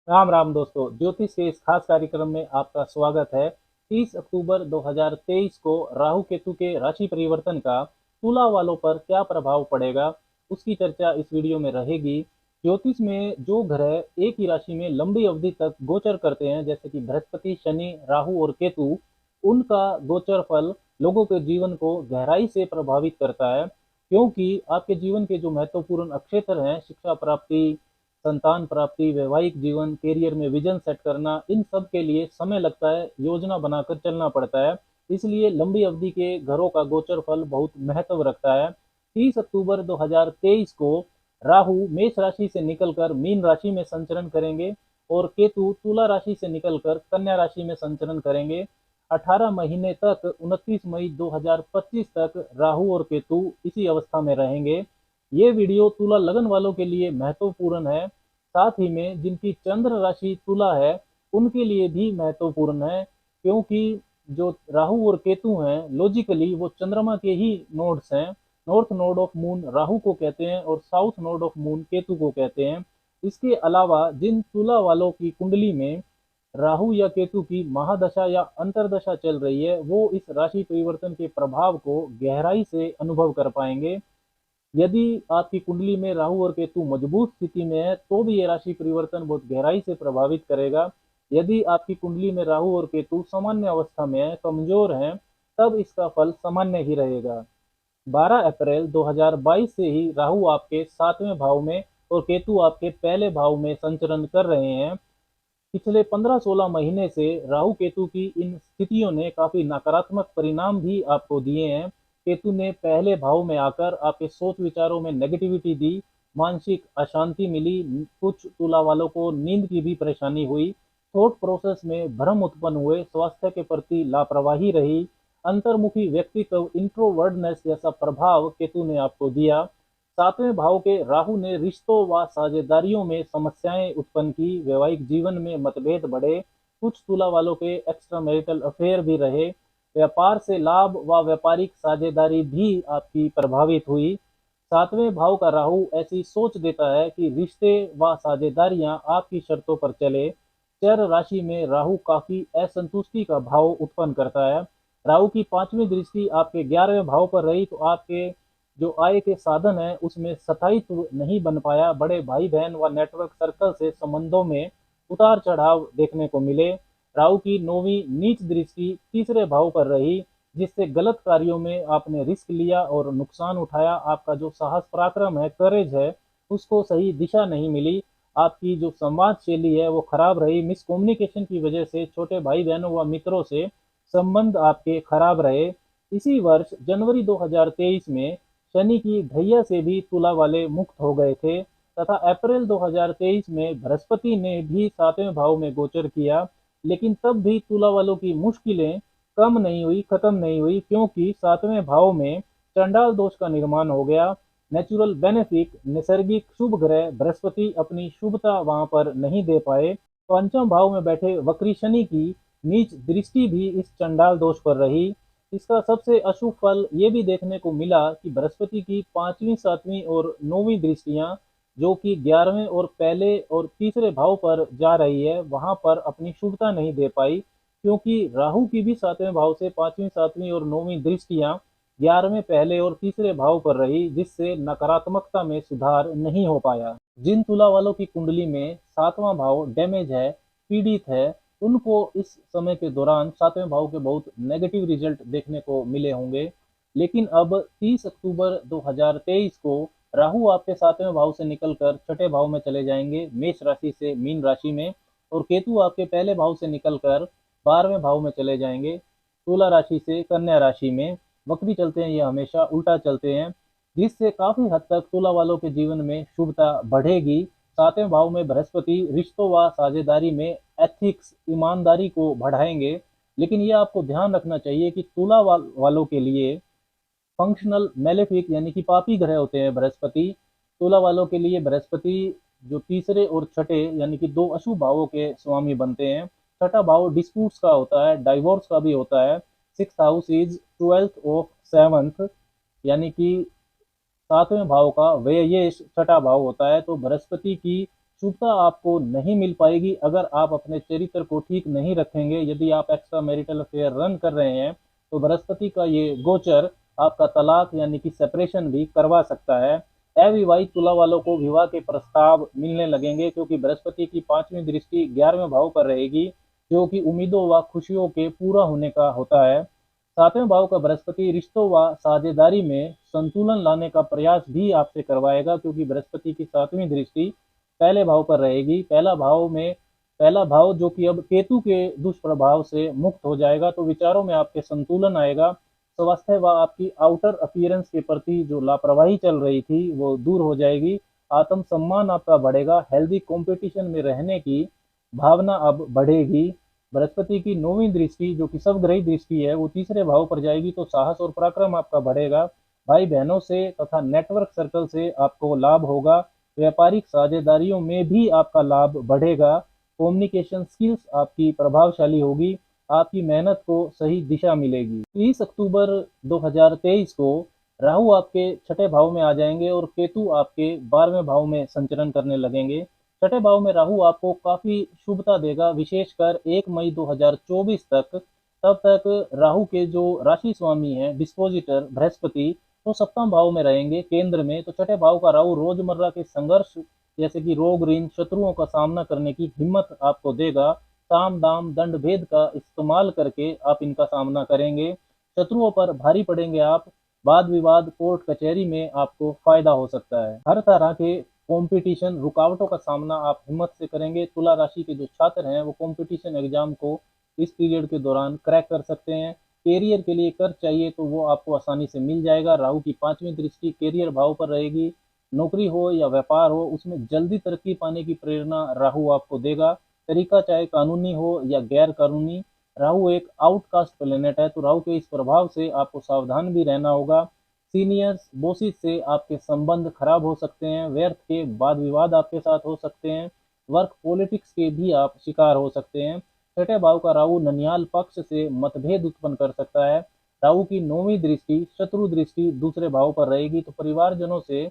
राम राम दोस्तों, ज्योतिष के इस खास कार्यक्रम में आपका स्वागत है। 30 अक्टूबर 2023 को राहु केतु के राशि परिवर्तन का तुला वालों पर क्या प्रभाव पड़ेगा, उसकी चर्चा इस वीडियो में रहेगी। ज्योतिष में जो ग्रह एक ही राशि में लंबी अवधि तक गोचर करते हैं, जैसे कि बृहस्पति, शनि, राहु और केतु, उनका गोचर फल लोगों के जीवन को गहराई से प्रभावित करता है। क्योंकि आपके जीवन के जो महत्वपूर्ण अक्षेत्र हैं, शिक्षा प्राप्ति, संतान प्राप्ति, वैवाहिक जीवन, करियर में विजन सेट करना, इन सब के लिए समय लगता है, योजना बनाकर चलना पड़ता है। इसलिए लंबी अवधि के घरों का गोचर फल बहुत महत्व रखता है। 30 अक्टूबर 2023 को राहु मेष राशि से निकलकर मीन राशि में संचरण करेंगे और केतु तुला राशि से निकलकर कन्या राशि में संचरण करेंगे। 18 महीने तक 29 मई 2025 तक राहु और केतु इसी अवस्था में रहेंगे। ये वीडियो तुला लगन वालों के लिए महत्वपूर्ण है, साथ ही में जिनकी चंद्र राशि तुला है उनके लिए भी महत्वपूर्ण है। क्योंकि जो राहु और केतु हैं, लॉजिकली वो चंद्रमा के ही नोड्स हैं। North node of moon Rahu को कहते हैं और south node of moon Ketu को कहते हैं। इसके अलावा जिन तुला वालों की कुंडली में राहु या केतु की महादशा या अंतरदशा चल रही है, वो इस राशि परिवर्तन के प्रभाव को गहराई से अनुभव कर पाएंगे। यदि आपकी कुंडली में राहु और केतु मजबूत स्थिति में है तो भी ये राशि परिवर्तन बहुत गहराई से प्रभावित करेगा। यदि आपकी कुंडली में राहु और केतु सामान्य अवस्था में है, कमजोर हैं, तब इसका फल सामान्य ही रहेगा। 12 अप्रैल 2022 से ही राहु आपके 7वें भाव में और केतु आपके पहले भाव में संचरण कर रहे हैं। पिछले 15-16 महीने से राहु केतु की इन स्थितियों ने काफी नकारात्मक परिणाम भी आपको दिए हैं। केतु ने पहले भाव में आकर आपके सोच विचारों में नेगेटिविटी दी, मानसिक अशांति मिली, कुछ तुला वालों को नींद की भी परेशानी हुई, थॉट प्रोसेस में भ्रम उत्पन्न हुए, स्वास्थ्य के प्रति लापरवाही रही, अंतर्मुखी व्यक्तित्व इंट्रोवर्डनेस जैसा प्रभाव केतु ने आपको दिया। 7वें भाव के राहु ने रिश्तों व साझेदारियों में समस्याएं उत्पन्न की, वैवाहिक जीवन में मतभेद बढ़े, कुछ तुला वालों के एक्स्ट्रा मैरिटल अफेयर भी रहे, व्यापार से लाभ व व्यापारिक साझेदारी भी आपकी प्रभावित हुई। 7वें भाव का राहु ऐसी सोच देता है कि रिश्ते व साझेदारियां आपकी शर्तों पर चले। चर राशि में राहु काफी असंतुष्टि का भाव उत्पन्न करता है। राहु की 5वीं दृष्टि आपके 11वें भाव पर रही तो आपके जो आय के साधन है उसमें स्थायित्व नहीं बन पाया। बड़े भाई बहन व नेटवर्क सर्कल से संबंधों में उतार चढ़ाव देखने को मिले। राहु की 9वीं नीच दृष्टि तीसरे भाव पर रही, जिससे गलत कार्यों में आपने रिस्क लिया और नुकसान उठाया। आपका जो साहस पराक्रम है, करेज है, उसको सही दिशा नहीं मिली। आपकी जो संवाद शैली है वो खराब रही। मिसकम्युनिकेशन की वजह से छोटे भाई बहनों व मित्रों से संबंध आपके खराब रहे। इसी वर्ष जनवरी 2023 में शनि की ढैया से भी तुला वाले मुक्त हो गए थे तथा अप्रैल 2023 में बृहस्पति ने भी 7वें भाव में गोचर किया। लेकिन तब भी तुला वालों की मुश्किलें कम नहीं हुई, खत्म नहीं हुई, क्योंकि 7वें भाव में चंडाल दोष का निर्माण हो गया। नेचुरल बेनिफिट, नैसर्गिक शुभ ग्रह बृहस्पति अपनी शुभता वहां पर नहीं दे पाए। पंचम भाव में बैठे वक्री शनि की नीच दृष्टि भी इस चंडाल दोष पर रही। इसका सबसे अशुभ फल ये भी देखने को मिला कि बृहस्पति की 5वीं, 7वीं और 9वीं दृष्टियां जो कि 11वें और पहले और तीसरे भाव पर जा रही है, वहां पर अपनी शुभता नहीं दे पाई। क्योंकि राहु की भी 7वें भाव से 5वीं, 7वीं और 9वीं दृष्टियां 11वें पहले और तीसरे भाव पर रही, जिससे नकारात्मकता में सुधार नहीं हो पाया। जिन तुला वालों की कुंडली में 7वां भाव डैमेज है, पीड़ित है, उनको इस समय के दौरान 7वें भाव के बहुत नेगेटिव रिजल्ट देखने को मिले होंगे। लेकिन अब 30 अक्टूबर 2023 को राहु आपके 7वें भाव से निकलकर छठे भाव में चले जाएंगे, मेष राशि से मीन राशि में, और केतु आपके पहले भाव से निकलकर 12वें भाव में चले जाएंगे, तुला राशि से कन्या राशि में। वक्री चलते हैं, ये हमेशा उल्टा चलते हैं, जिससे काफी हद तक तुला वालों के जीवन में शुभता बढ़ेगी। 7वें भाव में बृहस्पति रिश्तों व साझेदारी में एथिक्स, ईमानदारी को बढ़ाएंगे। लेकिन ये आपको ध्यान रखना चाहिए कि तुला वालों के लिए फंक्शनल मेलेफिक यानी कि पापी ग्रह होते हैं बृहस्पति। तुला वालों के लिए बृहस्पति जो तीसरे और छठे यानी कि दो अशुभ भावों के स्वामी बनते हैं। छठा भाव डिस्प्यूट्स का होता है, डाइवोर्स का भी होता है। 6th house is 12th of 7th, यानी कि 7वें भाव का व्ययेश छठा भाव होता है। तो बृहस्पति की शुभता आपको नहीं मिल पाएगी अगर आप अपने चरित्र को ठीक नहीं रखेंगे। यदि आप एक्स्ट्रा मैरिटल अफेयर रन कर रहे हैं तो बृहस्पति का ये गोचर आपका तलाक यानी कि सेपरेशन भी करवा सकता है। अविवाहित तुला वालों को विवाह के प्रस्ताव मिलने लगेंगे क्योंकि बृहस्पति की 5वीं दृष्टि 11वें भाव पर रहेगी, जो कि उम्मीदों व खुशियों के पूरा होने का होता है। 7वें भाव का बृहस्पति रिश्तों व साझेदारी में संतुलन लाने का प्रयास भी आपसे करवाएगा क्योंकि बृहस्पति की 7वीं दृष्टि पहले भाव पर रहेगी। पहला भाव जो कि अब केतु के दुष्प्रभाव से मुक्त हो जाएगा, तो विचारों में आपके संतुलन आएगा। स्वास्थ्य व आपकी आउटर अपीयरेंस के प्रति जो लापरवाही चल रही थी वो दूर हो जाएगी। आत्मसम्मान आपका बढ़ेगा। हेल्दी कंपटीशन में रहने की भावना अब बढ़ेगी। बृहस्पति की 9वीं दृष्टि जो कि सबग्रही दृष्टि है वो 3रे भाव पर जाएगी, तो साहस और पराक्रम आपका बढ़ेगा। भाई बहनों से तथा नेटवर्क सर्कल से आपको लाभ होगा। व्यापारिक साझेदारियों में भी आपका लाभ बढ़ेगा। कम्युनिकेशन स्किल्स आपकी प्रभावशाली होगी। आपकी मेहनत को सही दिशा मिलेगी। 30 अक्टूबर 2023 को राहु आपके 6ठे भाव में आ जाएंगे और केतु आपके 12वें भाव में संचरण करने लगेंगे। 6ठे भाव में राहु आपको काफी शुभता देगा, विशेषकर 1 मई 2024 तक। तब तक राहु के जो राशि स्वामी हैं डिस्पोजिटर बृहस्पति तो 7वें भाव में रहेंगे केंद्र में। तो 6ठे भाव का राहु रोजमर्रा के संघर्ष जैसे कि रोग ऋण शत्रुओं का सामना करने की हिम्मत आपको देगा। साम दाम दंड भेद का इस्तेमाल करके आप इनका सामना करेंगे। शत्रुओं पर भारी पड़ेंगे आप। वाद विवाद कोर्ट कचहरी में आपको फायदा हो सकता है। हर तरह के कंपटीशन रुकावटों का सामना आप हिम्मत से करेंगे। तुला राशि के जो छात्र हैं वो कंपटीशन एग्जाम को इस पीरियड के दौरान क्रैक कर सकते हैं। कैरियर के लिए कर्ज चाहिए तो वो आपको आसानी से मिल जाएगा। राहु की 5वीं दृष्टि कैरियर भाव पर रहेगी। नौकरी हो या व्यापार हो उसमें जल्दी तरक्की पाने की प्रेरणा राहु आपको देगा। तरीका चाहे कानूनी हो या गैर कानूनी, राहु एक आउटकास्ट प्लेनेट है, तो राहु के इस प्रभाव से आपको सावधान भी रहना होगा। सीनियर्स बोसिस से आपके संबंध खराब हो सकते हैं। व्यर्थ के वाद विवाद आपके साथ हो सकते हैं। वर्क पॉलिटिक्स के भी आप शिकार हो सकते हैं। 6ठे भाव का राहु ननिहाल पक्ष से मतभेद उत्पन्न कर सकता है। राहु की 9वीं दृष्टि शत्रु दृष्टि 2रे भाव पर रहेगी, तो परिवारजनों से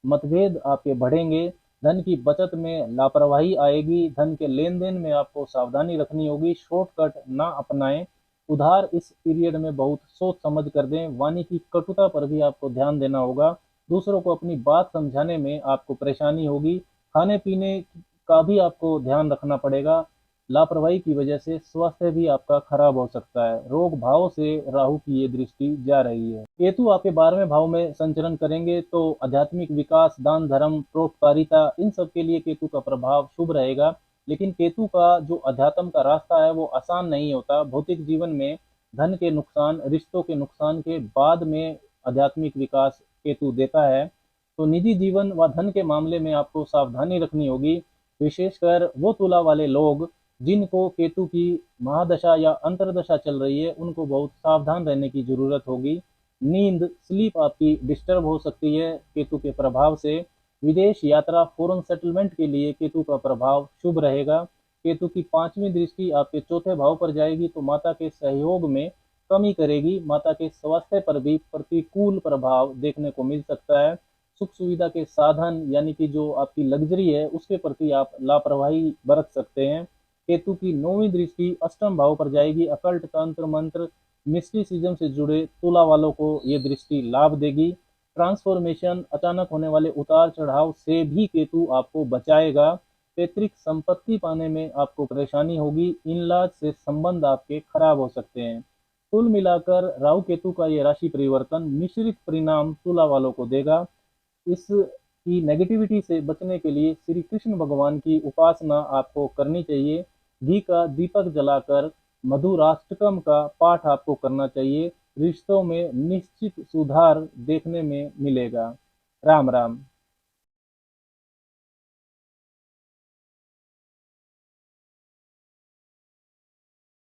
मतभेद आपके बढ़ेंगे। धन की बचत में लापरवाही आएगी। धन के लेन देन में आपको सावधानी रखनी होगी। शॉर्टकट ना अपनाएं। उधार इस पीरियड में बहुत सोच समझ कर दें। वाणी की कटुता पर भी आपको ध्यान देना होगा। दूसरों को अपनी बात समझाने में आपको परेशानी होगी। खाने पीने का भी आपको ध्यान रखना पड़ेगा। लापरवाही की वजह से स्वास्थ्य भी आपका खराब हो सकता है। रोग भाव से राहु की ये दृष्टि जा रही है। केतु आपके 12वें भाव में संचरण करेंगे, तो आध्यात्मिक विकास, दान धर्म, परोपकारिता इन सब के लिए केतु का प्रभाव शुभ रहेगा। लेकिन केतु का जो अध्यात्म का रास्ता है वो आसान नहीं होता। भौतिक जीवन में धन के नुकसान, रिश्तों के नुकसान के बाद में आध्यात्मिक विकास केतु देता है। तो निजी जीवन व धन के मामले में आपको सावधानी रखनी होगी। विशेषकर वो तुला वाले लोग जिनको केतु की महादशा या अंतरदशा चल रही है उनको बहुत सावधान रहने की जरूरत होगी। नींद स्लीप आपकी डिस्टर्ब हो सकती है केतु के प्रभाव से। विदेश यात्रा फॉरेन सेटलमेंट के लिए केतु का प्रभाव शुभ रहेगा। केतु की 5वीं दृष्टि आपके 4थे भाव पर जाएगी, तो माता के सहयोग में कमी करेगी। माता के स्वास्थ्य पर भी प्रतिकूल प्रभाव देखने को मिल सकता है। सुख सुविधा के साधन यानी कि जो आपकी लग्जरी है उसके प्रति आप लापरवाही बरत सकते हैं। केतु की 9वीं दृष्टि 8वें भाव पर जाएगी। अकल्ट तंत्र मंत्र मिस्टिसिज्म से जुड़े तुला वालों को ये दृष्टि लाभ देगी। ट्रांसफॉर्मेशन, अचानक होने वाले उतार चढ़ाव से भी केतु आपको बचाएगा। पैतृक संपत्ति पाने में आपको परेशानी होगी। इनलाज से संबंध आपके खराब हो सकते हैं। कुल मिलाकर राहु केतु का ये राशि परिवर्तन मिश्रित परिणाम तुला वालों को देगा। इसकी नेगेटिविटी से बचने के लिए श्री कृष्ण भगवान की उपासना आपको करनी चाहिए। घी का दीपक जलाकर मधुराष्टकम का पाठ आपको करना चाहिए। रिश्तों में निश्चित सुधार देखने में मिलेगा। राम राम।